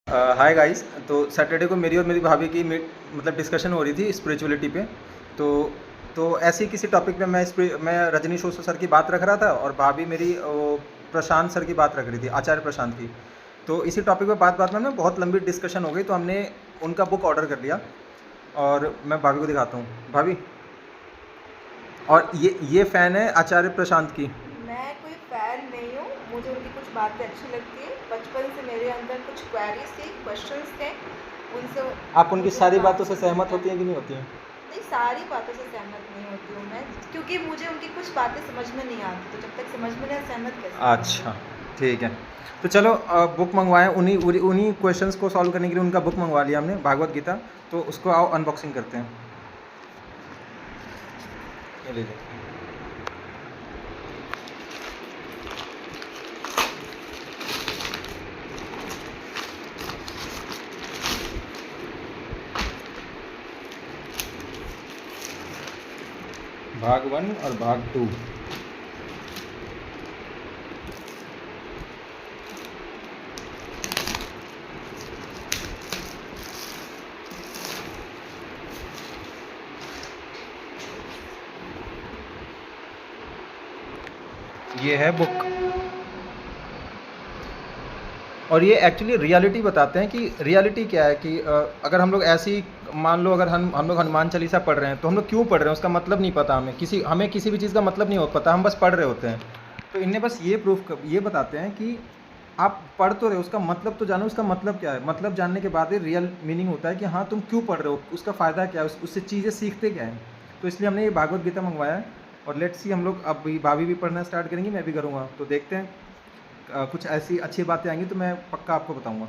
Hi guys. तो Saturday को मेरी और मेरी भाभी की मतलब डिस्कशन हो रही थी स्पिरिचुअलिटी पे। तो ऐसे ही किसी टॉपिक पे मैं रजनीश ओसो सर की बात रख रहा था और भाभी मेरी प्रशांत सर की बात रख रही थी, आचार्य प्रशांत की। तो इसी टॉपिक पे बात बात में ना बहुत लंबी डिस्कशन हो गई, तो हमने उनका बुक ऑर्डर कर लिया और मैं भाभी को दिखाता हूँ। भाभी, और ये फ़ैन है आचार्य प्रशांत की। मैं कोई फ़ैन नहीं हूँ, मुझे उनकी कुछ बातें अच्छी लगती हैं। बचपन से मेरे अंदर कुछ क्वेरीज थी, क्वेश्चंस थे, उनसे आप उनकी मुझे सारी उनका बातों से आंसर सहमत मिलता होती है। हैं कि नहीं होती हैं? नहीं, सारी बातों से सहमत नहीं होती हूँ मैं, क्योंकि मुझे उनकी कुछ बातें समझ में नहीं आती, तो जब तक समझ में नहीं आए सहमत कैसे अच्छा, करूँगी। ठीक है। तो चलो बुक मंगवाएँ, उन्हीं उन्हीं उन्हीं क्वेश्चंस को सॉल्व करने के लिए उनका बुक मंगवा लिया हमने, भागवत गीता। तो उसको आओ अनबॉक्सिंग करते हैं। ये लीजिए। भाग 1 और भाग 2। ये है बुक, और ये एक्चुअली रियलिटी बताते हैं कि रियलिटी क्या है कि अगर हम लोग ऐसी मान लो, अगर हम लोग हनुमान चालीसा पढ़ रहे हैं, तो हम लोग क्यों पढ़ रहे हैं उसका मतलब नहीं पता, हमें किसी भी चीज़ का मतलब नहीं हो पता, हम बस पढ़ रहे होते हैं। तो इनने बस ये बताते हैं कि आप पढ़ तो रहे हो, उसका मतलब तो जानो, उसका मतलब क्या है। मतलब जानने के बाद ही रियल मीनिंग होता है कि हाँ तुम क्यों पढ़ रहे हो, उसका फ़ायदा क्या है, उससे चीज़ें सीखते क्या हैं। तो इसलिए हमने ये भागवत गीता मंगवाया है। और लेट्स सी, हम लोग अब भाभी भी पढ़ना स्टार्ट करेंगी, मैं भी करूँगा, तो देखते हैं कुछ ऐसी अच्छी बातें आएंगी तो मैं पक्का आपको बताऊँगा।